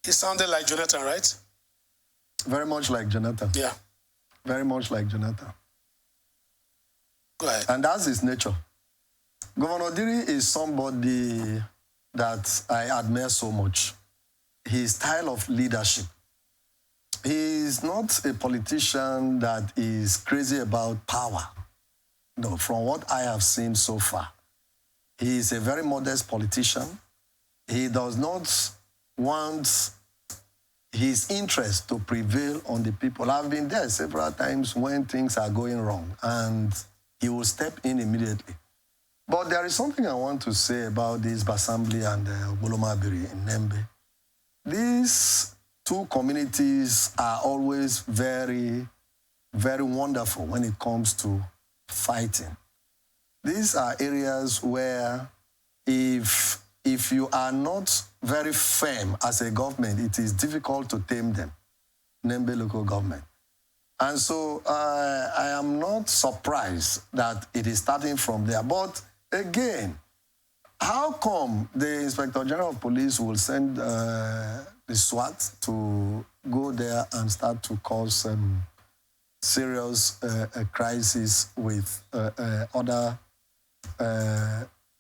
He sounded like Jonathan, right? Very much like Jonathan. Yeah. Very much like Jonathan. Go ahead. And that's his nature. Governor Diri is somebody that I admire so much. His style of leadership. He is not a politician that is crazy about power. No, from what I have seen so far. He is a very modest politician. He does not want his interest to prevail on the people. I've been there several times when things are going wrong, and he will step in immediately. But there is something I want to say about this Basambli and Bolomabiri in Nembe. These two communities are always very, very wonderful when it comes to fighting. These are areas where if you are not very firm as a government, it is difficult to tame them, Nembe local government. And so I am not surprised that it is starting from there. But again, how come the Inspector General of Police will send the SWAT to go there and start to cause serious crisis with other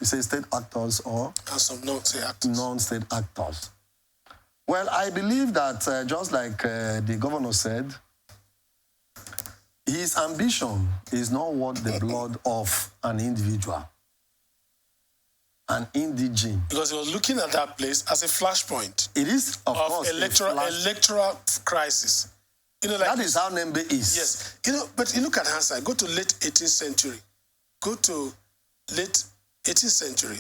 state actors or some non-state actors? Non-state actors. Well, I believe that just like the governor said, his ambition is not worth the blood of an individual, an indigene. Because he was looking at that place as a flashpoint. It is, of course, electoral crisis. You know, like that is how Nembe is. Yes. You know, but you look at hindsight, go to late 18th century, go to late 18th century,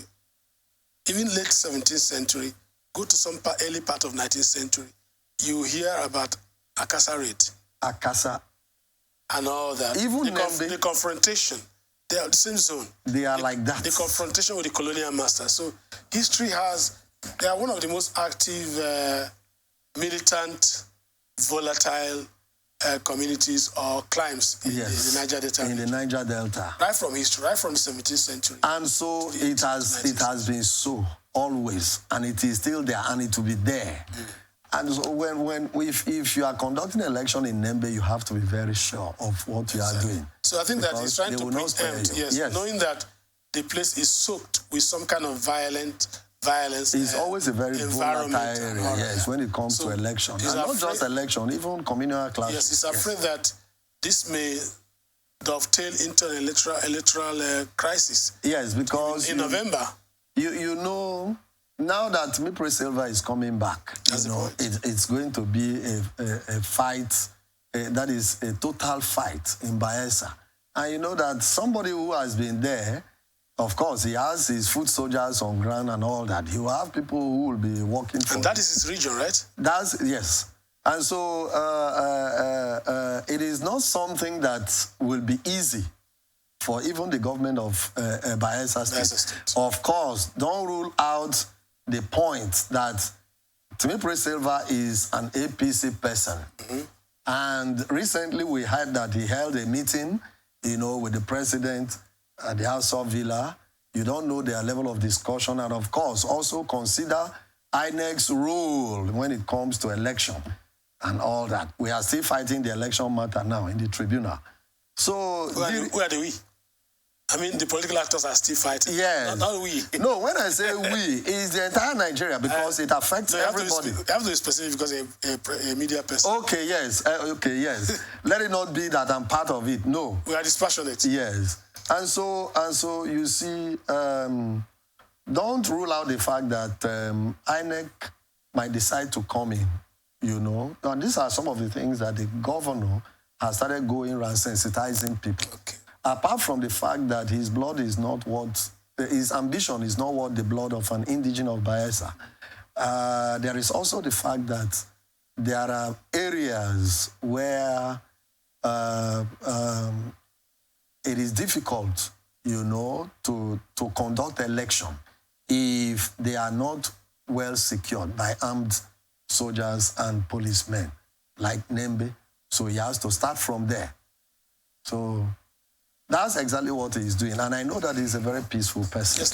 even late 17th century, go to some early part of 19th century, you hear about Akasa raid. Akasa. And all that. Even the confrontation, they are the same zone. They are like that. The confrontation with the colonial master. So history they are one of the most active, militant, volatile communities or climes in the Niger Delta. In the Niger Delta. Right from history, right from the 17th century. And so it has been so always, and it is still there, and it will be there. And so if you are conducting an election in Nembe, you have to be very sure of what you are doing. So I think that he's trying to preempt, yes, knowing that the place is soaked with some kind of violence. It's always a very volatile area, yes, when it comes to election. And not just election, even communal clashes. Yes, he's afraid that this may dovetail into an electoral crisis. Yes, because in November. You know, now that Mipre Silva is coming back, it's going to be a fight, that is a total fight in Bayelsa. And you know that somebody who has been there, of course, he has his foot soldiers on ground and all that. He will have people who will be working for him. And that is his region, right? Yes. And so it is not something that will be easy for even the government of Bayelsa State. Of course, don't rule out the point that Timipre Silva is an APC person. And recently we heard that he held a meeting, with the president at the House of Villa. You don't know their level of discussion. And of course, also consider INEC's role when it comes to election and all that. We are still fighting the election matter now in the tribunal. So who are the we? I mean, the political actors are still fighting. Yes. Not we. No, when I say we, it's the entire Nigeria because it affects everybody. You have to be specific because a media person. Okay, yes. Let it not be that I'm part of it. No. We are dispassionate. Yes. And so you see, don't rule out the fact that INEC might decide to come in, And these are some of the things that the governor has started going around sensitizing people. Okay. Apart from the fact that his ambition is not what the blood of an indigene of Bayelsa, there is also the fact that there are areas where it is difficult, to conduct election if they are not well secured by armed soldiers and policemen like Nembe. So he has to start from there. So that's exactly what he's doing. And I know that he's a very peaceful person. Yes.